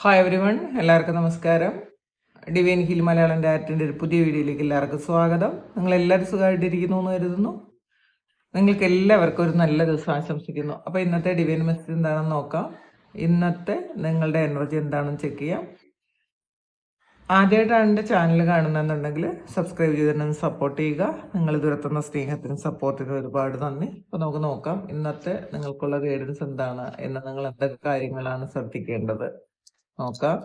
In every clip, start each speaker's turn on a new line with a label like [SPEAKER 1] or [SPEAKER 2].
[SPEAKER 1] Hi every one, എല്ലാവർക്കും നമസ്കാരം. Divine hill Malayalam ഡയറക്റ്റിൻ്റെ ഒരു പുതിയ വീഡിയോയിലേക്ക് എല്ലാവർക്കും സ്വാഗതം. നിങ്ങളെല്ലാവരും സുഖമായിട്ടിരിക്കുന്നു എന്ന് കരുതുന്നു. നിങ്ങൾക്ക് എല്ലാവർക്കും ഒരു നല്ല ദിവസം ആശംസിക്കുന്നു. അപ്പോൾ ഇന്നത്തെ ഡിവൈൻ മെസ്സേജ് എന്താണെന്ന് നോക്കാം. ഇന്നത്തെ നിങ്ങളുടെ എനർജി എന്താണെന്ന് ചെക്ക് ചെയ്യാം. ആദ്യമായിട്ടാണ് എൻ്റെ ചാനൽ കാണുന്നതെന്നുണ്ടെങ്കിൽ സബ്സ്ക്രൈബ് ചെയ്തിട്ട് സപ്പോർട്ട് ചെയ്യുക. നിങ്ങൾ ഇതുവരെത്തുന്ന സ്നേഹത്തിനും സപ്പോർട്ടിനും ഒരുപാട് നന്ദി. അപ്പോൾ നമുക്ക് നോക്കാം ഇന്നത്തെ നിങ്ങൾക്കുള്ള ഗൈഡൻസ് എന്താണ് എന്ന്, നിങ്ങൾ എന്തൊക്കെ കാര്യങ്ങളാണ് ശ്രദ്ധിക്കേണ്ടത് നോക്കാം.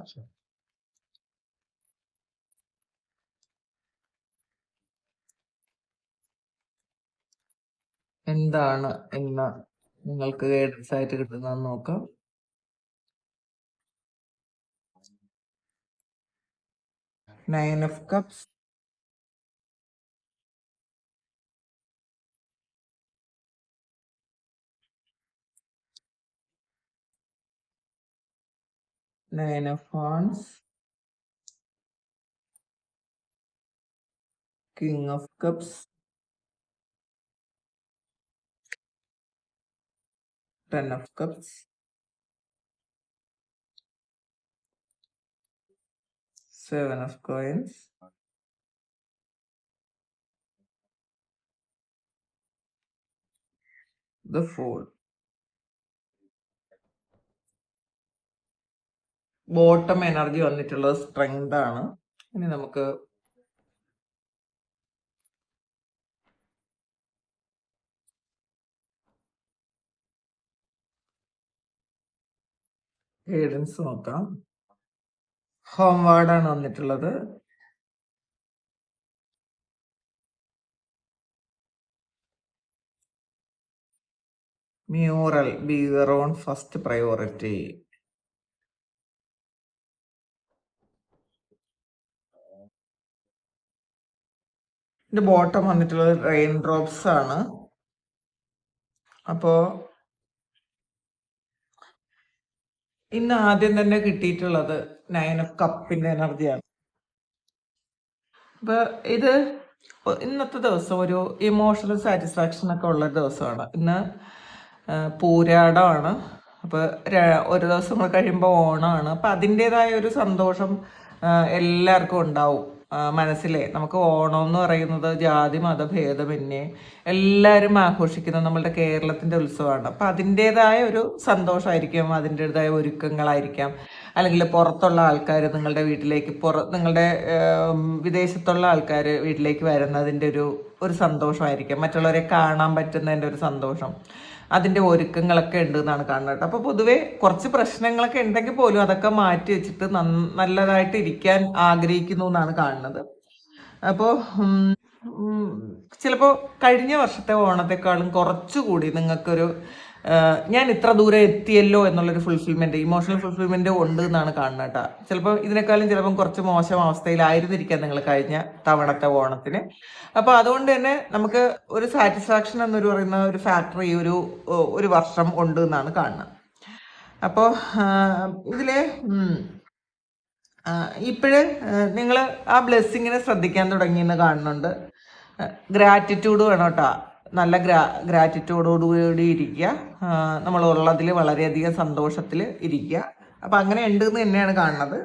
[SPEAKER 1] എന്താണ് ഇന്ന് നിങ്ങൾക്ക് ഗൈഡൻസ് ആയിട്ട് കിട്ടുന്നതെന്ന് നോക്കാം. Nine of cups, nine of wands, king of cups, 10 of cups, 7 of coins, the fool. Bottom energy വന്നിട്ടുള്ളത് സ്ട്രെങ്ത് ആണ്. ഇനി നമുക്ക് ഗൈഡൻസ് നോക്കാം. ഹോംവാർഡ് ആണ് വന്നിട്ടുള്ളത്. Mural, be your own first priority. ഇതിന്റെ ബോട്ടം വന്നിട്ടുള്ളത് റെയിൻ ഡ്രോപ്സ് ആണ്. അപ്പോ ഇന്ന് ആദ്യം തന്നെ കിട്ടിയിട്ടുള്ളത് 9 ഓഫ് കപ്പിന്റെ എനർജിയാണ്. അപ്പൊ ഇത് ഇന്നത്തെ ദിവസം ഒരു ഇമോഷണൽ സാറ്റിസ്ഫാക്ഷൻ ഒക്കെ ഉള്ള ദിവസമാണ്. ഇന്ന് പൂരാടമാണ്. അപ്പൊ ഒരു ദിവസം കൂടെ കഴിയുമ്പോൾ ഓണമാണ്. അപ്പൊ അതിൻ്റെതായ ഒരു സന്തോഷം എല്ലാവർക്കും ഉണ്ടാവും മനസ്സിലെ. നമുക്ക് ഓണം എന്ന് പറയുന്നത് ജാതി മതഭേദമന്യേ എല്ലാവരും ആഘോഷിക്കുന്ന നമ്മളുടെ കേരളത്തിന്റെ ഉത്സവമാണ്. അപ്പൊ അതിൻ്റെതായ ഒരു സന്തോഷമായിരിക്കും, അതിൻ്റെതായ ഒരുക്കങ്ങളായിരിക്കാം. അല്ലെങ്കിൽ പുറത്തുള്ള ആൾക്കാർ നിങ്ങളുടെ വീട്ടിലേക്ക്, നിങ്ങളുടെ വിദേശത്തുള്ള ആൾക്കാർ വീട്ടിലേക്ക് വരുന്നതിൻ്റെ ഒരു സന്തോഷമായിരിക്കും. മറ്റുള്ളവരെ കാണാൻ പറ്റുന്നതിൻ്റെ ഒരു സന്തോഷം, അതിൻ്റെ ഒരുക്കങ്ങളൊക്കെ ഉണ്ട് എന്നാണ് കാണുന്നത്. അപ്പോൾ പൊതുവെ കുറച്ച് പ്രശ്നങ്ങളൊക്കെ ഉണ്ടെങ്കിൽ പോലും അതൊക്കെ മാറ്റി വെച്ചിട്ട് നല്ലതായിട്ട് ഇരിക്കാൻ ആഗ്രഹിക്കുന്നു എന്നാണ് കാണുന്നത്. അപ്പോൾ ചിലപ്പോൾ കഴിഞ്ഞ വർഷത്തെ ഓണത്തെക്കാളും കുറച്ചുകൂടി നിങ്ങൾക്കൊരു ഞാൻ ഇത്ര ദൂരം എത്തിയല്ലോ എന്നുള്ളൊരു ഫുൾഫിൽമെന്റ്, ഇമോഷണൽ ഫുൾഫിൽമെന്റ് ഉണ്ട് എന്നാണ് കാണുന്നത് കേട്ടോ. ചിലപ്പോൾ ഇതിനേക്കാളും ചിലപ്പം കുറച്ച് മോശം അവസ്ഥയിലായിരുന്നിരിക്കാം നിങ്ങൾ കഴിഞ്ഞ തവണത്തെ ഓണത്തിന്. അപ്പൊ അതുകൊണ്ട് തന്നെ നമുക്ക് ഒരു സാറ്റിസ്ഫാക്ഷൻ എന്നൊരു പറയുന്ന ഒരു ഫാക്ടർ ഈ ഒരു വർഷം ഉണ്ട് എന്നാണ് കാണുന്നത്. അപ്പോൾ ഇതില് ഇപ്പോഴ് നിങ്ങൾ ആ ബ്ലെസ്സിങ്ങിനെ ശ്രദ്ധിക്കാൻ തുടങ്ങിയെന്ന് കാണുന്നുണ്ട്. ഗ്രാറ്റിറ്റ്യൂഡ് വേണം കേട്ടോ. നല്ല ഗ്രാറ്റിറ്റ്യൂഡോടുകൂടി ഇരിക്കുക. നമ്മളുള്ളതിൽ വളരെയധികം സന്തോഷത്തിൽ ഇരിക്കുക. അപ്പം അങ്ങനെ ഉണ്ട് എന്ന് തന്നെയാണ് കാണുന്നത്.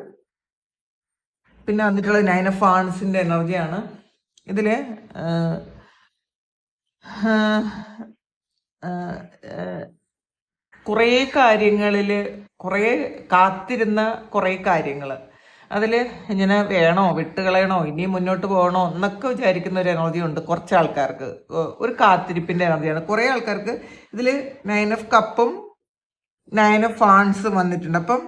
[SPEAKER 1] പിന്നെ വന്നിട്ടുള്ള 9 ഓഫ് വാൺസിന്റെ എനർജിയാണ്. ഇതില് കുറേ കാര്യങ്ങളിൽ കുറേ കാത്തിരുന്ന കുറേ കാര്യങ്ങൾ അതിൽ ഇങ്ങനെ വേണോ, വിട്ടുകളയണോ, ഇനി മുന്നോട്ട് പോകണോ എന്നൊക്കെ വിചാരിക്കുന്ന ഒരു എനർജി ഉണ്ട് കുറച്ച് ആൾക്കാർക്ക്. ഒരു കാത്തിരിപ്പിന്റെ എനർജിയാണ്. കുറേ ആൾക്കാർക്ക് ഇതിൽ 9 ഓഫ് കപ്പും 9 ഓഫ് വാൺസും വന്നിട്ടുണ്ട്. അപ്പം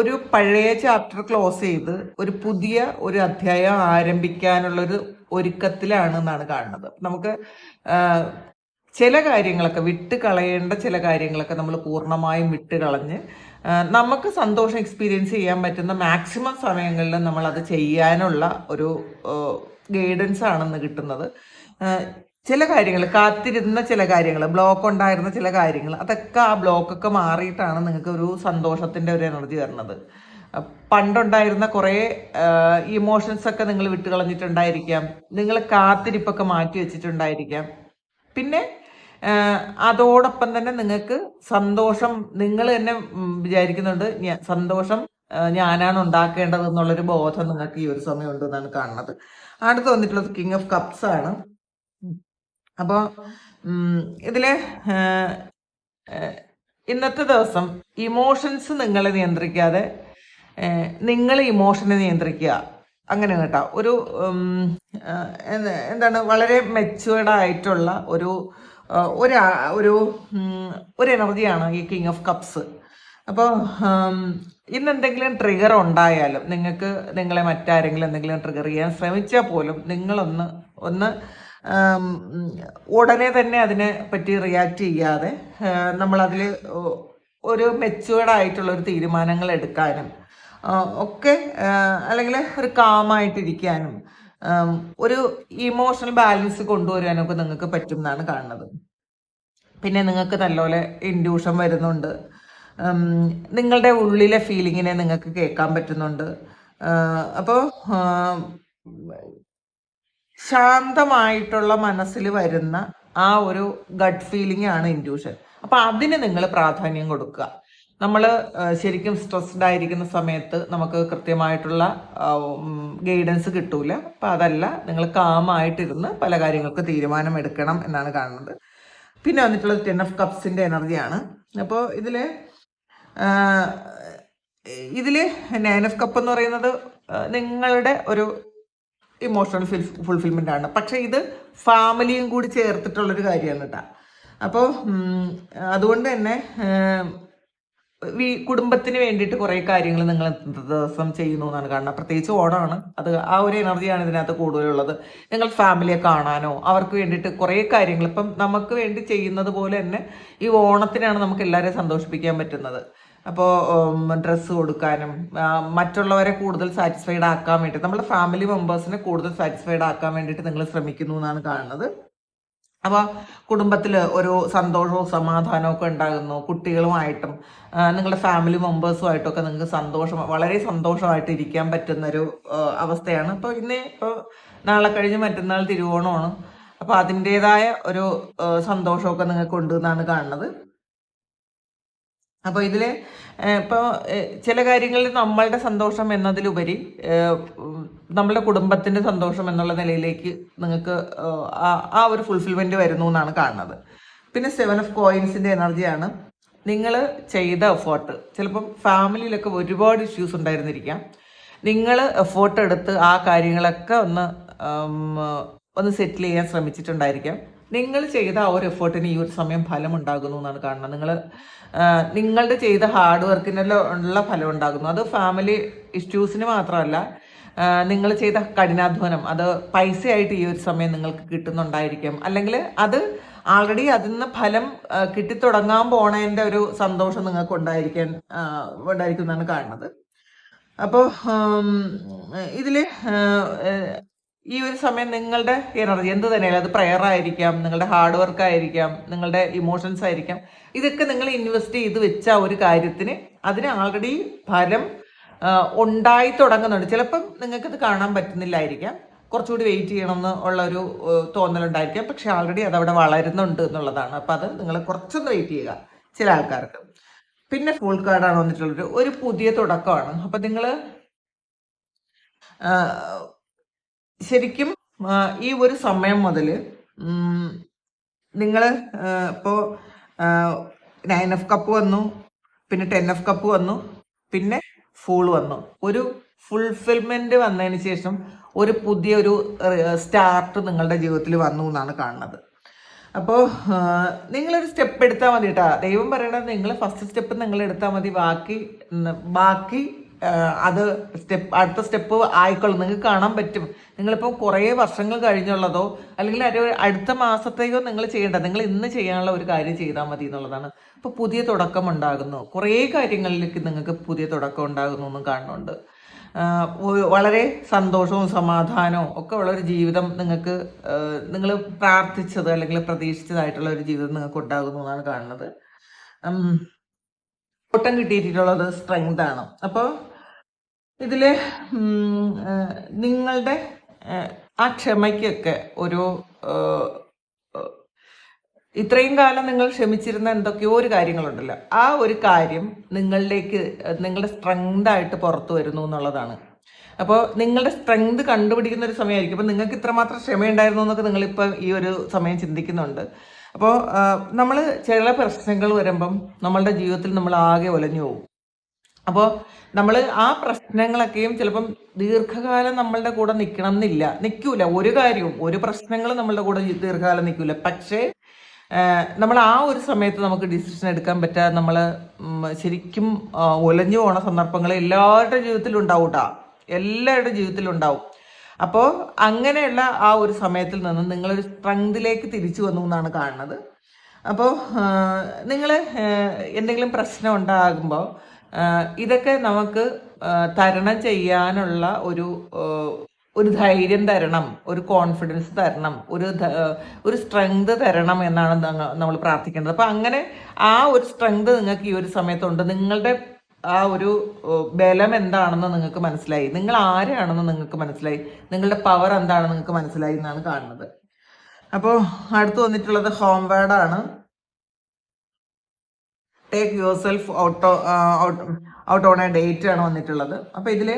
[SPEAKER 1] ഒരു പഴയ ചാപ്റ്റർ ക്ലോസ് ചെയ്ത് ഒരു പുതിയ ഒരു അധ്യായം ആരംഭിക്കാനുള്ളൊരു ഒരുക്കത്തിലാണ് എന്നാണ് കാണുന്നത്. നമുക്ക് ചില കാര്യങ്ങളൊക്കെ വിട്ടുകളയേണ്ട ചില കാര്യങ്ങളൊക്കെ നമ്മൾ പൂർണ്ണമായും വിട്ടുകളഞ്ഞ് നമുക്ക് സന്തോഷം എക്സ്പീരിയൻസ് ചെയ്യാൻ പറ്റുന്ന മാക്സിമം സമയങ്ങളിൽ നമ്മൾ അത് ചെയ്യാനുള്ള ഒരു ഗൈഡൻസ് ആണെന്ന് കിട്ടുന്നത്. ചില കാര്യങ്ങൾ, കാത്തിരുന്ന ചില കാര്യങ്ങൾ, ബ്ലോക്ക് ഉണ്ടായിരുന്ന ചില കാര്യങ്ങൾ, അതൊക്കെ ആ ബ്ലോക്കൊക്കെ മാറിയിട്ടാണ് നിങ്ങൾക്ക് ഒരു സന്തോഷത്തിന്റെ ഒരു എനർജി വരുന്നത്. പണ്ടുണ്ടായിരുന്ന കുറേ ഇമോഷൻസ് ഒക്കെ നിങ്ങൾ വിട്ടുകളഞ്ഞിട്ടുണ്ടായിരിക്കാം. നിങ്ങൾ കാത്തിരിപ്പൊക്കെ മാറ്റി വെച്ചിട്ടുണ്ടായിരിക്കാം. പിന്നെ അതോടൊപ്പം തന്നെ നിങ്ങൾക്ക് സന്തോഷം, നിങ്ങൾ തന്നെ വിചാരിക്കുന്നുണ്ട് സന്തോഷം ഞാനാണ് ഉണ്ടാക്കേണ്ടത് എന്നുള്ളൊരു ബോധം നിങ്ങൾക്ക് ഈ ഒരു സമയം ഉണ്ടെന്നാണ് കാണുന്നത്. അടുത്ത് വന്നിട്ടുള്ളത് കിങ് ഓഫ് കപ്സ് ആണ്. അപ്പോൾ ഇതില് ഇന്നത്തെ ദിവസം ഇമോഷൻസ് നിങ്ങളെ നിയന്ത്രിക്കാതെ നിങ്ങൾ ഇമോഷനെ നിയന്ത്രിക്കുക, അങ്ങനെ കേട്ടോ. ഒരു എന്താണ്, വളരെ മെച്ചുവേർഡ് ആയിട്ടുള്ള ഒരു ഒരു ഒരു എനർജിയാണ് ഈ കിങ് ഓഫ് കപ്സ്. അപ്പോൾ ഇന്ന് എന്തെങ്കിലും ട്രിഗർ ഉണ്ടായാലും, നിങ്ങൾക്ക് നിങ്ങളെ മറ്റാരെങ്കിലും എന്തെങ്കിലും ട്രിഗർ ചെയ്യാൻ ശ്രമിച്ചാൽ പോലും നിങ്ങളൊന്ന് ഉടനെ തന്നെ അതിനെ പറ്റി റിയാക്ട് ചെയ്യാതെ നമ്മളതിൽ ഒരു മെച്ചുവേർഡ് ആയിട്ടുള്ള ഒരു തീരുമാനങ്ങൾ എടുക്കാനും ഒക്കെ, അല്ലെങ്കിൽ ഒരു കാമായിട്ടിരിക്കാനും ഒരു ഇമോഷണൽ ബാലൻസ് കൊണ്ടുവരാനൊക്കെ നിങ്ങൾക്ക് പറ്റും എന്നാണ് കാണുന്നത്. പിന്നെ നിങ്ങൾക്ക് നല്ലപോലെ ഇൻഡ്യൂഷൻ വരുന്നുണ്ട്, നിങ്ങളുടെ ഉള്ളിലെ ഫീലിങ്ങിനെ നിങ്ങൾക്ക് കേൾക്കാൻ പറ്റുന്നുണ്ട്. അപ്പോൾ ശാന്തമായിട്ടുള്ള മനസ്സിൽ വരുന്ന ആ ഒരു ഗട്ട് ഫീലിംഗ് ആണ് ഇൻഡ്യൂഷൻ. അപ്പൊ അതിന് നിങ്ങൾ പ്രാധാന്യം കൊടുക്കുക. നമ്മൾ ശരിക്കും സ്ട്രെസ്ഡ് ആയിരിക്കുന്ന സമയത്ത് നമുക്ക് കൃത്യമായിട്ടുള്ള ഗൈഡൻസ് കിട്ടൂല. അപ്പൊ അതല്ല, നിങ്ങൾ കാമായിട്ടിരുന്ന് പല കാര്യങ്ങൾക്ക് തീരുമാനം എടുക്കണം എന്നാണ് കാണുന്നത്. പിന്നെ വന്നിട്ടുള്ളത് 10 ഓഫ് കപ്സിന്റെ എനർജിയാണ്. അപ്പോൾ ഇതില് 9 ഓഫ് കപ്പ് എന്ന് പറയുന്നത് നിങ്ങളുടെ ഒരു ഇമോഷണൽ ഫുൾഫിൽമെന്റ് ആണ്. പക്ഷെ ഇത് ഫാമിലിയും കൂടി ചേർത്തിട്ടുള്ളൊരു കാര്യമാണ് കേട്ടോ. അപ്പോൾ അതുകൊണ്ട് തന്നെ കുടുംബത്തിന് വേണ്ടിയിട്ട് കുറേ കാര്യങ്ങൾ നിങ്ങൾ ദിവസം ചെയ്യുന്നു എന്നാണ് കാണുന്നത്. പ്രത്യേകിച്ച് ഓണമാണ്, അത് ആ ഒരു എനർജിയാണ് ഇതിനകത്ത് കൂടുതലുള്ളത്. നിങ്ങൾ ഫാമിലിയെ കാണാനോ അവർക്ക് വേണ്ടിയിട്ട് കുറേ കാര്യങ്ങൾ ഇപ്പം നമുക്ക് വേണ്ടി ചെയ്യുന്നത് പോലെ തന്നെ ഈ ഓണത്തിനാണ് നമുക്ക് എല്ലാവരെയും സന്തോഷിപ്പിക്കാൻ പറ്റുന്നത്. അപ്പോൾ ഡ്രസ്സ് കൊടുക്കാനും മറ്റുള്ളവരെ കൂടുതൽ സാറ്റിസ്ഫൈഡ് ആക്കാൻ വേണ്ടി, നമ്മുടെ ഫാമിലി മെമ്പേഴ്സിനെ കൂടുതൽ സാറ്റിസ്ഫൈഡ് ആക്കാൻ വേണ്ടിയിട്ട് നിങ്ങൾ ശ്രമിക്കുന്നു എന്നാണ് കാണുന്നത്. അപ്പോൾ കുടുംബത്തിൽ ഒരു സന്തോഷവും സമാധാനവും ഒക്കെ ഉണ്ടാകുന്നു. കുട്ടികളുമായിട്ടും നിങ്ങളുടെ ഫാമിലി മെമ്പേഴ്സുമായിട്ടൊക്കെ നിങ്ങൾക്ക് വളരെ സന്തോഷമായിട്ട് ഇരിക്കാൻ പറ്റുന്നൊരു അവസ്ഥയാണ്. അപ്പോൾ ഇപ്പോൾ നാളെ കഴിഞ്ഞ് മറ്റന്നാൾ തിരുവോണമാണ്. അപ്പോൾ അതിൻ്റെതായ ഒരു സന്തോഷമൊക്കെ നിങ്ങൾക്ക് ഉണ്ട് എന്നാണ് കാണുന്നത്. അപ്പോൾ ഇതിൽ ഇപ്പോൾ ചില കാര്യങ്ങളിൽ നമ്മളുടെ സന്തോഷം എന്നതിലുപരി നമ്മളുടെ കുടുംബത്തിൻ്റെ സന്തോഷം എന്നുള്ള നിലയിലേക്ക് നിങ്ങൾക്ക് ആ ഒരു ഫുൾഫിൽമെൻറ്റ് വരുന്നു എന്നാണ് കാണുന്നത്. പിന്നെ 7 ഓഫ് കോയിൻസിൻ്റെ എനർജിയാണ്. നിങ്ങൾ ചെയ്ത എഫേർട്ട്, ചിലപ്പം ഫാമിലിയിലൊക്കെ ഒരുപാട് ഇഷ്യൂസ് ഉണ്ടായിരുന്നിരിക്കാം. നിങ്ങൾ എഫേർട്ട് എടുത്ത് ആ കാര്യങ്ങളൊക്കെ ഒന്ന് സെറ്റിൽ ചെയ്യാൻ ശ്രമിച്ചിട്ടുണ്ടായിരിക്കാം. നിങ്ങൾ ചെയ്ത ആ ഒരു എഫേർട്ടിന് ഈ ഒരു സമയം ഫലം ഉണ്ടാകുന്നു എന്നാണ് കാണുന്നത്. നിങ്ങളുടെ ചെയ്ത ഹാർഡ് വർക്കിനുള്ള ഫലം ഉണ്ടാകുന്നു. അത് ഫാമിലി ഇഷ്യൂസിന് മാത്രമല്ല, നിങ്ങൾ ചെയ്ത കഠിനാധ്വാനം അത് പൈസയായിട്ട് ഈ ഒരു സമയം നിങ്ങൾക്ക് കിട്ടുന്നുണ്ടായിരിക്കും. അല്ലെങ്കിൽ അത് ആൾറെഡി അതിൽ നിന്ന് ഫലം കിട്ടിത്തുടങ്ങാൻ പോണതിൻ്റെ ഒരു സന്തോഷം നിങ്ങൾക്ക് ഉണ്ടായിരിക്കും എന്നാണ് കാണുന്നത്. അപ്പോൾ ഇതിൽ ഈ ഒരു സമയം നിങ്ങളുടെ എനർജി എന്ത് തന്നെയാലും, അത് പ്രയർ ആയിരിക്കാം, നിങ്ങളുടെ ഹാർഡ് വർക്ക് ആയിരിക്കാം, നിങ്ങളുടെ ഇമോഷൻസ് ആയിരിക്കാം, ഇതൊക്കെ നിങ്ങൾ ഇൻവെസ്റ്റ് ചെയ്ത് വെച്ച ഒരു കാര്യത്തിന് അതിന് ആൾറെഡി ഫലം ഉണ്ടായി തുടങ്ങുന്നുണ്ട്. ചിലപ്പം നിങ്ങൾക്കത് കാണാൻ പറ്റുന്നില്ലായിരിക്കാം, കുറച്ചുകൂടി വെയിറ്റ് ചെയ്യണമെന്ന് ഉള്ളൊരു തോന്നലുണ്ടായിരിക്കാം. പക്ഷെ ആൾറെഡി അതവിടെ വളരുന്നുണ്ട് എന്നുള്ളതാണ്. അപ്പം അത് നിങ്ങൾ കുറച്ചൊന്ന് വെയിറ്റ് ചെയ്യുക ചില ആൾക്കാർക്ക്. പിന്നെ ഫുൾ കാർഡാണ് വന്നിട്ടുള്ളത്, ഒരു പുതിയ തുടക്കമാണ്. അപ്പം നിങ്ങൾ ശരിക്കും ഈ ഒരു സമയം മുതൽ നിങ്ങൾ ഇപ്പോൾ 9 ഓഫ് കപ്പ് വന്നു, പിന്നെ 10 ഓഫ് കപ്പ് വന്നു, പിന്നെ ഫൂൾ വന്നു. ഒരു ഫുൾഫിൽമെന്റ് വന്നതിന് ശേഷം ഒരു പുതിയൊരു സ്റ്റാർട്ട് നിങ്ങളുടെ ജീവിതത്തിൽ വന്നു എന്നാണ് കാണുന്നത്. അപ്പോൾ നിങ്ങളൊരു സ്റ്റെപ്പ് എടുത്താൽ മതി കേട്ടോ. ദൈവം പറയണത് നിങ്ങൾ ഫസ്റ്റ് സ്റ്റെപ്പ് നിങ്ങൾ എടുത്താൽ മതി, ബാക്കി അത് അടുത്ത സ്റ്റെപ്പ് ആയിക്കോളും. നിങ്ങൾക്ക് കാണാൻ പറ്റും. നിങ്ങളിപ്പോൾ കുറേ വർഷങ്ങൾ കഴിഞ്ഞുള്ളതോ അല്ലെങ്കിൽ അടുത്ത മാസത്തേക്കോ നിങ്ങൾ ചെയ്യേണ്ട, നിങ്ങൾ ഇന്ന് ചെയ്യാനുള്ള ഒരു കാര്യം ചെയ്താൽ മതി എന്നുള്ളതാണ്. ഇപ്പോൾ പുതിയ തുടക്കം ഉണ്ടാകുന്നു, കുറേ കാര്യങ്ങളിലേക്ക് നിങ്ങൾക്ക് പുതിയ തുടക്കം ഉണ്ടാകുന്നു എന്നും കാണുന്നുണ്ട്. വളരെ സന്തോഷവും സമാധാനവും ഒക്കെ ഉള്ളൊരു ജീവിതം നിങ്ങൾ പ്രാർത്ഥിച്ചത് അല്ലെങ്കിൽ പ്രതീക്ഷിച്ചതായിട്ടുള്ള ഒരു ജീവിതം നിങ്ങൾക്ക് ഉണ്ടാകുന്നു എന്നാണ് കാണുന്നത്. ഓട്ടം കിട്ടിയിട്ടുള്ളത് സ്ട്രെങ്ത് ആണ്. അപ്പോൾ ഇതില് നിങ്ങളുടെ ആ ക്ഷമയ്ക്കൊക്കെ ഒരു ഇത്രയും കാലം നിങ്ങൾ ക്ഷമിച്ചിരുന്ന എന്തൊക്കെയോ ഒരു കാര്യങ്ങളുണ്ടല്ലോ, ആ ഒരു കാര്യം നിങ്ങളിലേക്ക് നിങ്ങളുടെ സ്ട്രെങ്ത് ആയിട്ട് പുറത്തു വരുന്നു എന്നുള്ളതാണ്. അപ്പോൾ നിങ്ങളുടെ സ്ട്രെങ്ത് കണ്ടുപിടിക്കുന്ന ഒരു സമയമായിരിക്കും. അപ്പോൾ നിങ്ങൾക്ക് ഇത്രമാത്രം ക്ഷമയുണ്ടായിരുന്നു എന്നൊക്കെ നിങ്ങളിപ്പോൾ ഈ ഒരു സമയം ചിന്തിക്കുന്നുണ്ട്. അപ്പോൾ നമ്മൾ ചില പ്രശ്നങ്ങൾ വരുമ്പം നമ്മളുടെ ജീവിതത്തിൽ നമ്മൾ ആകെ ഒലഞ്ഞു പോകും. അപ്പോൾ നമ്മൾ ആ പ്രശ്നങ്ങളൊക്കെയും ചിലപ്പം ദീർഘകാലം നമ്മളുടെ കൂടെ നിൽക്കണം എന്നില്ല, നിൽക്കൂല. ഒരു കാര്യവും ഒരു പ്രശ്നങ്ങളും നമ്മളുടെ കൂടെ ദീർഘകാലം നിൽക്കൂല. പക്ഷേ നമ്മൾ ആ ഒരു സമയത്ത് നമുക്ക് ഡിസിഷൻ എടുക്കാൻ പറ്റാതെ നമ്മൾ ശരിക്കും ഒലഞ്ഞു പോണ സന്ദർഭങ്ങൾ എല്ലാവരുടെ ജീവിതത്തിലും ഉണ്ടാവും കേട്ടോ, എല്ലാവരുടെ ജീവിതത്തിലും ഉണ്ടാവും. അപ്പോൾ അങ്ങനെയുള്ള ആ ഒരു സമയത്തിൽ നിന്ന് നിങ്ങളൊരു സ്ട്രെങ്തിലേക്ക് തിരിച്ചു വന്നു എന്നാണ് കാണുന്നത്. അപ്പോൾ നിങ്ങൾ എന്തെങ്കിലും പ്രശ്നം ഉണ്ടാകുമ്പോൾ ഇതൊക്കെ നമുക്ക് തരണം ചെയ്യാനുള്ള ഒരു ധൈര്യം തരണം, ഒരു കോൺഫിഡൻസ് തരണം, ഒരു സ്ട്രെങ്ത് തരണം എന്നാണ് നമ്മൾ പ്രാർത്ഥിക്കേണ്ടത്. അപ്പം അങ്ങനെ ആ ഒരു സ്ട്രെങ്ത് നിങ്ങൾക്ക് ഈ ഒരു സമയത്തുണ്ട്. നിങ്ങളുടെ ആ ഒരു ബലം എന്താണെന്ന് നിങ്ങൾക്ക് മനസ്സിലായി, നിങ്ങൾ ആരാണെന്ന് നിങ്ങൾക്ക് മനസ്സിലായി, നിങ്ങളുടെ പവർ എന്താണെന്ന് നിങ്ങൾക്ക് മനസ്സിലായി എന്നാണ് കാണുന്നത്. അപ്പോൾ അടുത്ത് വന്നിട്ടുള്ളത് ഹോം വേർഡാണ്. Take yourself out on a date ആണ് വന്നിട്ടുള്ളത്. അപ്പം ഇതിൽ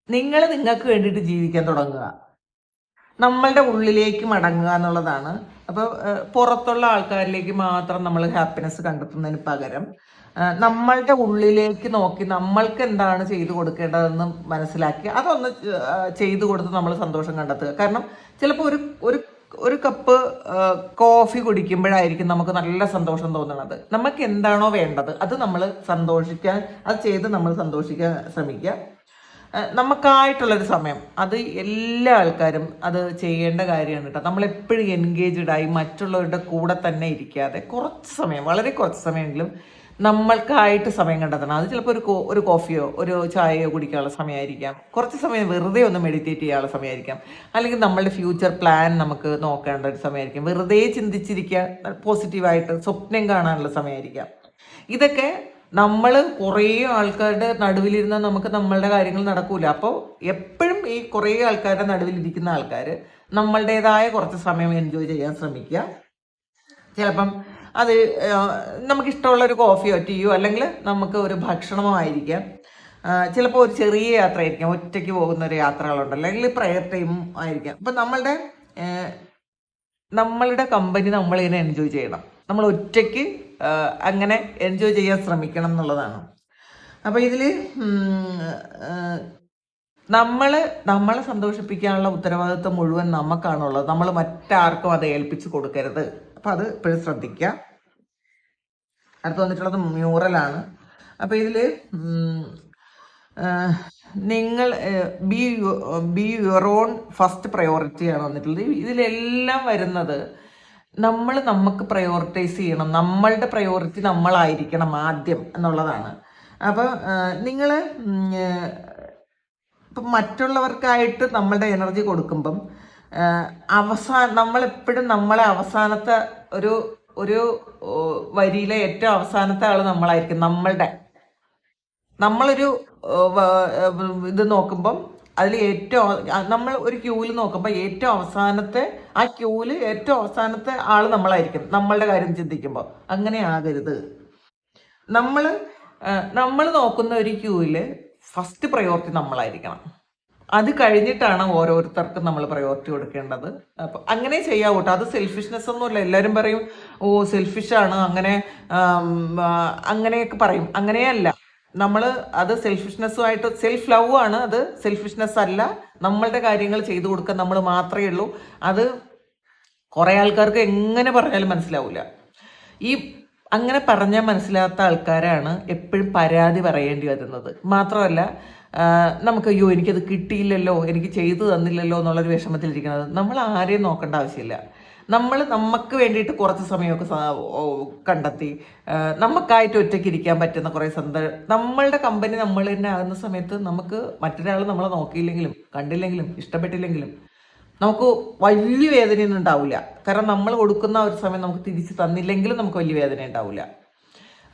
[SPEAKER 1] നിങ്ങൾ നിങ്ങൾക്ക് വേണ്ടിയിട്ട് ജീവിക്കാൻ തുടങ്ങുക, നമ്മളുടെ ഉള്ളിലേക്ക് മടങ്ങുക എന്നുള്ളതാണ്. അപ്പോൾ പുറത്തുള്ള ആൾക്കാരിലേക്ക് മാത്രം നമ്മൾ ഹാപ്പിനെസ് കണ്ടെത്തുന്നതിന് പകരം നമ്മളുടെ ഉള്ളിലേക്ക് നോക്കി നമ്മൾക്ക് എന്താണ് ചെയ്തു കൊടുക്കേണ്ടതെന്ന് മനസ്സിലാക്കി അതൊന്ന് ചെയ്തു കൊടുത്ത് നമ്മൾ സന്തോഷം കണ്ടെത്തുക. കാരണം ചിലപ്പോൾ ഒരു കപ്പ് കോഫി കുടിക്കുമ്പോഴായിരിക്കും നമുക്ക് നല്ല സന്തോഷം തോന്നുന്നത്. നമുക്ക് എന്താണോ വേണ്ടത് അത് നമ്മൾ ചെയ്ത് നമ്മൾ സന്തോഷിക്കാൻ ശ്രമിക്കുക. നമുക്കായിട്ടുള്ളൊരു സമയം, അത് എല്ലാ ആൾക്കാരും അത് ചെയ്യേണ്ട കാര്യമാണ് കേട്ടോ. നമ്മളെപ്പോഴും എൻഗേജ്ഡായി മറ്റുള്ളവരുടെ കൂടെ തന്നെ ഇരിക്കാതെ കുറച്ച് സമയം, വളരെ കുറച്ച് സമയമെങ്കിലും നമ്മൾക്കായിട്ട് സമയം കണ്ടെത്തണം. അത് ചിലപ്പോൾ ഒരു കോഫിയോ ഒരു ചായയോ കുടിക്കാനുള്ള സമയമായിരിക്കാം, കുറച്ച് സമയം വെറുതെ ഒന്ന് മെഡിറ്റേറ്റ് ചെയ്യാനുള്ള സമയമായിരിക്കാം, അല്ലെങ്കിൽ നമ്മളുടെ ഫ്യൂച്ചർ പ്ലാൻ നമുക്ക് നോക്കേണ്ട ഒരു സമയമായിരിക്കും, വെറുതെ ചിന്തിച്ചിരിക്കാൻ പോസിറ്റീവായിട്ട് സ്വപ്നം കാണാനുള്ള സമയമായിരിക്കാം. ഇതൊക്കെ നമ്മൾ കുറേ ആൾക്കാരുടെ നടുവിലിരുന്നാൽ നമുക്ക് നമ്മളുടെ കാര്യങ്ങൾ നടക്കൂല. അപ്പോൾ എപ്പോഴും ഈ കുറേ ആൾക്കാരുടെ നടുവിലിരിക്കുന്ന ആൾക്കാർ നമ്മളുടേതായ കുറച്ച് സമയം എൻജോയ് ചെയ്യാൻ ശ്രമിക്കുക. ചിലപ്പം അത് നമുക്കിഷ്ടമുള്ള ഒരു കോഫിയോ ടീയോ അല്ലെങ്കിൽ നമുക്ക് ഒരു ഭക്ഷണമോ ആയിരിക്കാം, ചിലപ്പോൾ ഒരു ചെറിയ യാത്ര ആയിരിക്കാം, ഒറ്റയ്ക്ക് പോകുന്ന ഒരു യാത്രകളുണ്ടല്ലോ, അല്ലെങ്കിൽ പ്രയർ ടൈം ആയിരിക്കാം. അപ്പം നമ്മളുടെ കമ്പനി നമ്മളിങ്ങനെ എൻജോയ് ചെയ്യണം, നമ്മൾ ഒറ്റയ്ക്ക് അങ്ങനെ എൻജോയ് ചെയ്യാൻ ശ്രമിക്കണം എന്നുള്ളതാണ്. അപ്പോൾ ഇതിൽ നമ്മളെ സന്തോഷിപ്പിക്കാനുള്ള ഉത്തരവാദിത്വം മുഴുവൻ നമുക്കാണുള്ളത്, നമ്മൾ മറ്റാർക്കും അത് ഏൽപ്പിച്ച് കൊടുക്കരുത്. അപ്പം അത് ഇപ്പോഴും ശ്രദ്ധിക്കുക. അടുത്ത് വന്നിട്ടുള്ളത് മ്യൂറലാണ്. അപ്പോൾ ഇതിൽ നിങ്ങൾ ബി യുവർ ഓൺ ഫസ്റ്റ് പ്രയോറിറ്റിയാണ് വന്നിട്ടുള്ളത്. ഇതിലെല്ലാം വരുന്നത് നമുക്ക് പ്രയോറിറ്റൈസ് ചെയ്യണം, നമ്മളുടെ പ്രയോറിറ്റി നമ്മളായിരിക്കണം ആദ്യം എന്നുള്ളതാണ്. അപ്പോൾ നിങ്ങൾ ഇപ്പം മറ്റുള്ളവർക്കായിട്ട് നമ്മളുടെ എനർജി കൊടുക്കുമ്പം നമ്മളെപ്പോഴും അവസാനത്തെ ഒരു വരിയിലെ ഏറ്റവും അവസാനത്തെ ആൾ നമ്മളായിരിക്കും. നമ്മളൊരു ഇത് നോക്കുമ്പം അതിൽ നമ്മൾ ഒരു ക്യൂവിൽ നോക്കുമ്പോൾ ഏറ്റവും അവസാനത്തെ ആൾ നമ്മളായിരിക്കും നമ്മളുടെ കാര്യം ചിന്തിക്കുമ്പോൾ. അങ്ങനെ ആകരുത്. നമ്മൾ നോക്കുന്ന ഒരു ക്യൂവിൽ ഫസ്റ്റ് പ്രയോറിറ്റി നമ്മളായിരിക്കണം, അത് കഴിഞ്ഞിട്ടാണ് ഓരോരുത്തർക്കും നമ്മൾ പ്രയോറിറ്റി കൊടുക്കേണ്ടത്. അപ്പം അങ്ങനെ ചെയ്യാവൂ കേട്ടോ. അത് സെൽഫിഷ്നെസ് ഒന്നുമില്ല. എല്ലാവരും പറയും ഓ സെൽഫിഷാണ്, അങ്ങനെയൊക്കെ പറയും. അങ്ങനെയല്ല. അത് സെൽഫിഷ്നെസ്സുമായിട്ട് സെൽഫ് ലവ് ആണ്, അത് സെൽഫിഷ്നെസ് അല്ല. നമ്മളുടെ കാര്യങ്ങൾ ചെയ്തു കൊടുക്കാൻ നമ്മൾ മാത്രമേ ഉള്ളൂ. അത് കുറേ ആൾക്കാർക്ക് എങ്ങനെ പറഞ്ഞാലും മനസ്സിലാവില്ല. അങ്ങനെ പറഞ്ഞാൽ മനസ്സിലാത്ത ആൾക്കാരാണ് എപ്പോഴും പരാതി പറയേണ്ടി വരുന്നത്. മാത്രമല്ല നമുക്ക് അയ്യോ എനിക്കത് കിട്ടിയില്ലല്ലോ, എനിക്ക് ചെയ്തു തന്നില്ലല്ലോ എന്നുള്ളൊരു വിഷമത്തിലിരിക്കുന്നത്. നമ്മൾ ആരെയും നോക്കേണ്ട ആവശ്യമില്ല. നമുക്ക് വേണ്ടിയിട്ട് കുറച്ച് സമയമൊക്കെ കണ്ടെത്തി നമുക്കായിട്ട് ഒറ്റയ്ക്ക് ഇരിക്കാൻ പറ്റുന്ന കുറേ നമ്മളുടെ കമ്പനി നമ്മൾ തന്നെ ആകുന്ന സമയത്ത് നമുക്ക് മറ്റൊരാൾ നമ്മളെ നോക്കിയില്ലെങ്കിലും കണ്ടില്ലെങ്കിലും ഇഷ്ടപ്പെട്ടില്ലെങ്കിലും നമുക്ക് വലിയ വേദനയൊന്നും ഉണ്ടാവില്ല. കാരണം നമ്മൾ കൊടുക്കുന്ന ഒരു സമയം നമുക്ക് തിരിച്ച് തന്നില്ലെങ്കിലും നമുക്ക് വലിയ വേദന ഉണ്ടാവില്ല.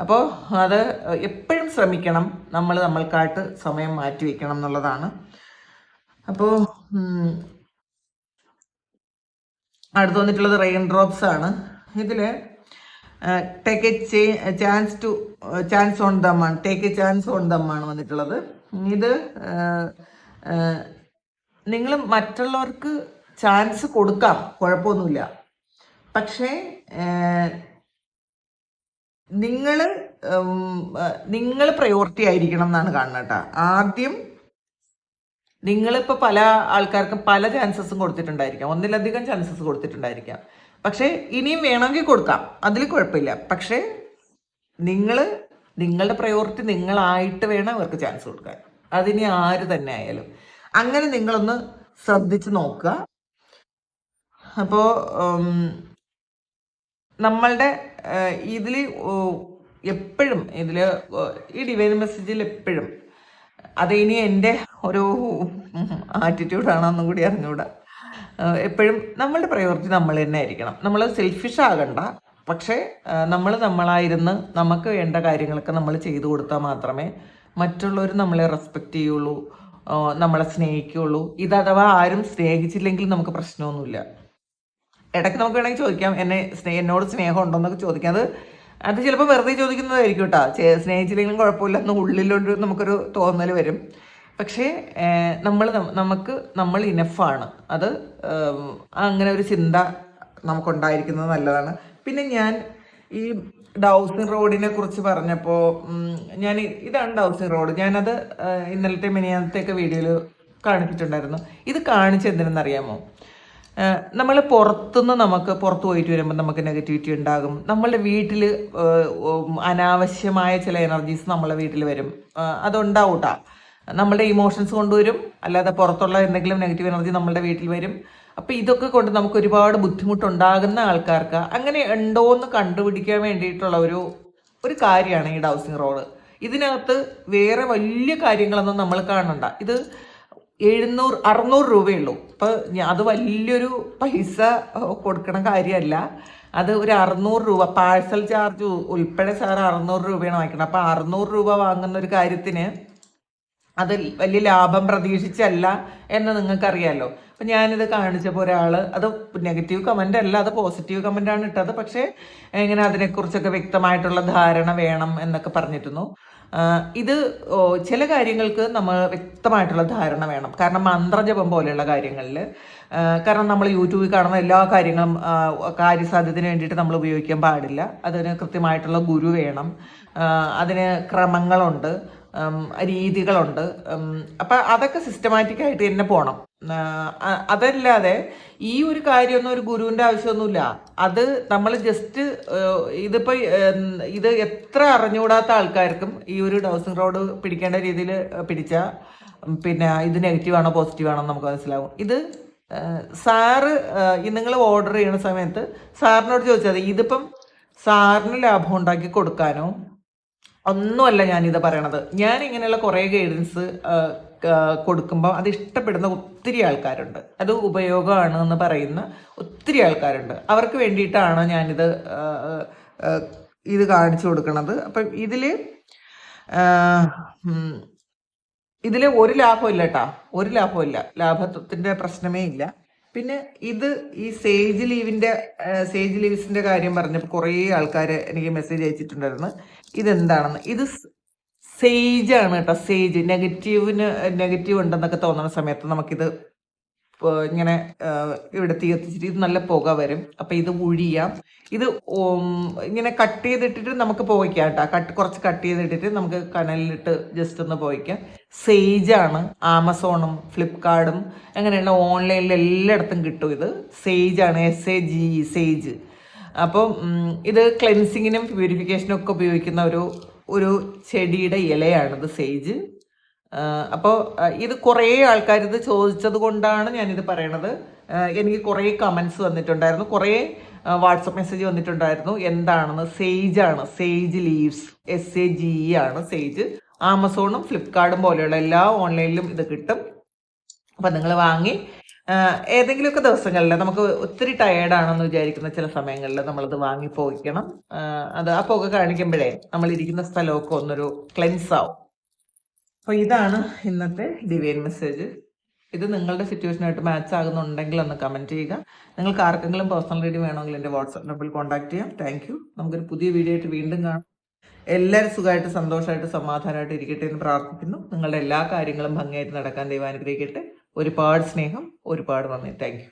[SPEAKER 1] അപ്പോൾ അത് എപ്പോഴും ശ്രമിക്കണം, നമ്മൾക്കായിട്ട് സമയം മാറ്റി വയ്ക്കണം എന്നുള്ളതാണ്. അപ്പോൾ അടുത്ത് വന്നിട്ടുള്ളത് റെയിൻ ഡ്രോപ്സ് ആണ്. ഇതിൽ take a chance on them ആണ്, take a chance on them ആണ് വന്നിട്ടുള്ളത്. ഇത് നിങ്ങൾ മറ്റുള്ളവർക്ക് ചാൻസ് കൊടുക്കാം, കുഴപ്പമൊന്നുമില്ല. പക്ഷേ നിങ്ങൾ പ്രയോറിറ്റി ആയിരിക്കണം എന്നാണ് കാണുന്നത് കേട്ടോ. ആദ്യം നിങ്ങളിപ്പോൾ പല ആൾക്കാർക്കും പല ചാൻസസും കൊടുത്തിട്ടുണ്ടായിരിക്കാം, ഒന്നിലധികം ചാൻസസ് കൊടുത്തിട്ടുണ്ടായിരിക്കാം. പക്ഷേ ഇനിയും വേണമെങ്കിൽ കൊടുക്കാം, അതിൽ കുഴപ്പമില്ല. പക്ഷേ നിങ്ങളുടെ പ്രയോറിറ്റി നിങ്ങളായിട്ട് വേണം അവർക്ക് ചാൻസ് കൊടുക്കാൻ, അതിനി ആര് തന്നെ ആയാലും. അങ്ങനെ നിങ്ങളൊന്ന് ശ്രദ്ധിച്ച് നോക്കുക. അപ്പോൾ നമ്മളുടെ ഇതിൽ എപ്പോഴും ഈ ഡിവൈൻ മെസ്സേജിൽ എപ്പോഴും അത് ഇനി എൻ്റെ ഒരു ആറ്റിറ്റ്യൂഡാണെന്നും കൂടി അറിഞ്ഞുകൂടാ. എപ്പോഴും നമ്മളുടെ പ്രയോറിറ്റി നമ്മൾ തന്നെ ആയിരിക്കണം. നമ്മൾ സെൽഫിഷ് ആകണ്ട, പക്ഷേ നമ്മളായിരുന്ന് നമുക്ക് വേണ്ട കാര്യങ്ങളൊക്കെ നമ്മൾ ചെയ്തു കൊടുത്താൽ മാത്രമേ മറ്റുള്ളവർ നമ്മളെ റെസ്പെക്റ്റ് ചെയ്യുള്ളൂ, നമ്മളെ സ്നേഹിക്കുകയുള്ളൂ. ഇതഥവാ ആരും സ്നേഹിച്ചില്ലെങ്കിൽ നമുക്ക് പ്രശ്നമൊന്നുമില്ല. ഇടയ്ക്ക് നമുക്ക് വേണമെങ്കിൽ ചോദിക്കാം, എന്നോട് സ്നേഹം ഉണ്ടോ എന്നൊക്കെ ചോദിക്കാം. അത് ചിലപ്പോൾ വെറുതെ ചോദിക്കുന്നതായിരിക്കും കേട്ടോ. സ്നേഹിച്ചില്ലെങ്കിലും കുഴപ്പമില്ല എന്ന് ഉള്ളിലൊരു നമുക്കൊരു തോന്നൽ വരും. പക്ഷേ നമ്മൾ ഇനഫാണ്. അത് അങ്ങനെ ഒരു ചിന്ത നമുക്കുണ്ടായിരിക്കുന്നത് നല്ലതാണ്. പിന്നെ ഞാൻ ഈ ഡൗസിംഗ് റോഡിനെ കുറിച്ച് പറഞ്ഞപ്പോൾ ഇതാണ് ഡൗസിംഗ് റോഡ്. ഞാനത് ഇന്നലത്തെ മിനിയാന്നത്തെയൊക്കെ വീഡിയോയിൽ കാണിച്ചിട്ടുണ്ടായിരുന്നു. ഇത് കാണിച്ചെന്തിനെന്നറിയാമോ? നമ്മൾ പുറത്തു പോയിട്ട് വരുമ്പോൾ നമുക്ക് നെഗറ്റിവിറ്റി ഉണ്ടാകും. നമ്മളുടെ വീട്ടിൽ അനാവശ്യമായ ചില എനർജീസ് നമ്മളെ വീട്ടിൽ വരും. അതുണ്ടാവും കേട്ടോ. നമ്മളുടെ ഇമോഷൻസ് കൊണ്ടുവരും, അല്ലാതെ പുറത്തുള്ള എന്തെങ്കിലും നെഗറ്റീവ് എനർജി നമ്മളുടെ വീട്ടിൽ വരും. അപ്പം ഇതൊക്കെ കൊണ്ട് നമുക്ക് ഒരുപാട് ബുദ്ധിമുട്ടുണ്ടാകുന്ന ആൾക്കാർക്ക് അങ്ങനെ ഉണ്ടോ എന്ന് കണ്ടുപിടിക്കാൻ വേണ്ടിയിട്ടുള്ള ഒരു കാര്യമാണ് ഈ ഡൗസിംഗ് റോഡ്. ഇതിനകത്ത് വേറെ വലിയ കാര്യങ്ങളൊന്നും നമ്മൾ കാണണ്ട. ഇത് 600 രൂപയുള്ളൂ. അപ്പം അത് വലിയൊരു പൈസ കൊടുക്കണ കാര്യമല്ല. അത് ഒരു 600 രൂപ പാഴ്സൽ ചാർജ് ഉൾപ്പെടെ സാർ 600 രൂപയാണ് വാങ്ങിക്കണം. അപ്പം 600 രൂപ വാങ്ങുന്ന ഒരു കാര്യത്തിന് അത് വലിയ ലാഭം പ്രതീക്ഷിച്ചല്ല എന്ന് നിങ്ങൾക്കറിയാമല്ലോ. അപ്പം ഞാനിത് കാണിച്ചപ്പോൾ ഒരാൾ, അത് നെഗറ്റീവ് കമൻ്റ് അല്ല, അത് പോസിറ്റീവ് കമൻ്റാണ് ഇട്ടത്. പക്ഷേ ഇങ്ങനെ അതിനെക്കുറിച്ചൊക്കെ വ്യക്തമായിട്ടുള്ള ധാരണ വേണം എന്നൊക്കെ പറഞ്ഞിരുന്നു. ഇത് ചില കാര്യങ്ങൾക്ക് നമ്മൾ വ്യക്തമായിട്ടുള്ള ധാരണ വേണം. കാരണം മന്ത്രജപം പോലെയുള്ള കാര്യങ്ങളിൽ, കാരണം നമ്മൾ യൂട്യൂബിൽ കാണുന്ന എല്ലാ കാര്യങ്ങളും കാര്യസാധ്യത്തിന് വേണ്ടിയിട്ട് നമ്മൾ ഉപയോഗിക്കാൻ പാടില്ല. അതിന് കൃത്യമായിട്ടുള്ള ഗുരു വേണം, അതിന് ക്രമങ്ങളുണ്ട്, രീതികളുണ്ട്. അപ്പം അതൊക്കെ സിസ്റ്റമാറ്റിക്കായിട്ട് തന്നെ പോകണം. അതല്ലാതെ ഈ ഒരു കാര്യമൊന്നും ഒരു ഗുരുവിൻ്റെ ആവശ്യമൊന്നുമില്ല. അത് നമ്മൾ ജസ്റ്റ് ഇത് എത്ര അറിഞ്ഞുകൂടാത്ത ആൾക്കാർക്കും ഈ ഒരു ഡൗസിംഗ് റോഡ് പിടിക്കേണ്ട രീതിയിൽ പിടിച്ചാൽ പിന്നെ ഇത് നെഗറ്റീവാണോ പോസിറ്റീവാണോ നമുക്ക് മനസ്സിലാവും. ഇത് സാറ് നിങ്ങൾ ഓർഡർ ചെയ്യുന്ന സമയത്ത് സാറിനോട് ചോദിച്ചാൽ മതി. ഇതിപ്പം സാറിന് ലാഭം ഉണ്ടാക്കി കൊടുക്കാനോ ഒന്നുമല്ല ഞാനിത് പറയണത്. ഞാൻ ഇങ്ങനെയുള്ള കുറേ ഗൈഡൻസ് കൊടുക്കുമ്പോൾ അത് ഇഷ്ടപ്പെടുന്ന ഒത്തിരി ആൾക്കാരുണ്ട്, അത് ഉപയോഗമാണ് എന്ന് പറയുന്ന ഒത്തിരി ആൾക്കാരുണ്ട്. അവർക്ക് വേണ്ടിയിട്ടാണ് ഞാനിത് കാണിച്ചു കൊടുക്കുന്നത്. അപ്പം ഇതിൽ ഒരു ലാഭമില്ല കേട്ടോ, ഒരു ലാഭമില്ല, ലാഭത്തിൻ്റെ പ്രശ്നമേ ഇല്ല. പിന്നെ ഈ സേജ് ലീവ്സിൻ്റെ കാര്യം പറഞ്ഞപ്പോൾ കുറേ ആൾക്കാർ എനിക്ക് മെസ്സേജ് അയച്ചിട്ടുണ്ടായിരുന്നു. ഇതെന്താണെന്ന്. ഇത് സേജാണ് കേട്ടോ. സേജ് നെഗറ്റീവ് ഉണ്ടെന്നൊക്കെ തോന്നുന്ന സമയത്ത് നമുക്കിത് ഇങ്ങനെ ഇവിടെ തീ കത്തിച്ചിട്ട് ഇത് നല്ല പുക വരും. അപ്പം ഇത് ഒഴിയാം. ഇത് ഇങ്ങനെ കട്ട് ചെയ്തിട്ടിട്ട് നമുക്ക് പോയിക്കാം കേട്ടോ. കുറച്ച് കട്ട് ചെയ്തിട്ടിട്ട് നമുക്ക് കനലിലിട്ട് ജസ്റ്റ് ഒന്ന് പോയിക്കാം. സേജാണ്. ആമസോണും ഫ്ലിപ്കാർട്ടും അങ്ങനെയുള്ള ഓൺലൈനിൽ എല്ലായിടത്തും കിട്ടും. ഇത് സേജാണ്, SAGE, സേജ്. അപ്പം ഇത് ക്ലെൻസിങ്ങിനും പ്യൂരിഫിക്കേഷനും ഒക്കെ ഉപയോഗിക്കുന്ന ഒരു ചെടിയുടെ ഇലയാണിത്, സേജ്. അപ്പോൾ ഇത് കുറേ ആൾക്കാർ ഇത് ചോദിച്ചത് കൊണ്ടാണ് ഞാനിത് പറയണത്. എനിക്ക് കുറേ കമൻസ് വന്നിട്ടുണ്ടായിരുന്നു, കുറേ വാട്സപ്പ് മെസ്സേജ് വന്നിട്ടുണ്ടായിരുന്നു. എന്താണെന്ന്? സേജാണ്, സേജ് ലീവ്സ്, SAGE ആണ് സേജ്. ആമസോണും ഫ്ലിപ്കാർട്ടും പോലെയുള്ള എല്ലാ ഓൺലൈനിലും ഇത് കിട്ടും. അപ്പം നിങ്ങൾ വാങ്ങി ഏതെങ്കിലുമൊക്കെ ദിവസങ്ങളിൽ നമുക്ക് ഒത്തിരി ടയേർഡാണെന്ന് വിചാരിക്കുന്ന ചില സമയങ്ങളിൽ നമ്മളത് വാങ്ങി പോയിക്കണം. ആ പുക കാണിക്കുമ്പോഴേ നമ്മളിരിക്കുന്ന സ്ഥലമൊക്കെ ഒന്നൊരു ക്ലെൻസ് ആവും. അപ്പോൾ ഇതാണ് ഇന്നത്തെ ഡിവൈൻ മെസ്സേജ്. ഇത് നിങ്ങളുടെ സിറ്റുവേഷനായിട്ട് മാച്ച് ആകുന്നുണ്ടെങ്കിൽ ഒന്ന് കമൻറ്റ് ചെയ്യുക. നിങ്ങൾക്ക് ആർക്കെങ്കിലും പേഴ്സണൽ റീഡിംഗ് വേണമെങ്കിൽ എൻ്റെ വാട്സാപ്പ് നമ്പറിൽ കോൺടാക്ട് ചെയ്യാം. Thank you. നമുക്കൊരു പുതിയ വീഡിയോ ആയിട്ട് വീണ്ടും കാണാം. എല്ലാവരും സുഖമായിട്ട് സന്തോഷമായിട്ട് സമാധാനമായിട്ട് ഇരിക്കട്ടെ എന്ന് പ്രാർത്ഥിക്കുന്നു. നിങ്ങളുടെ എല്ലാ കാര്യങ്ങളും ഭംഗിയായിട്ട് നടക്കാൻ ദൈവം അനുഗ്രഹിക്കട്ടെ. ഒരുപാട് സ്നേഹം, ഒരുപാട് നന്ദി. Thank you.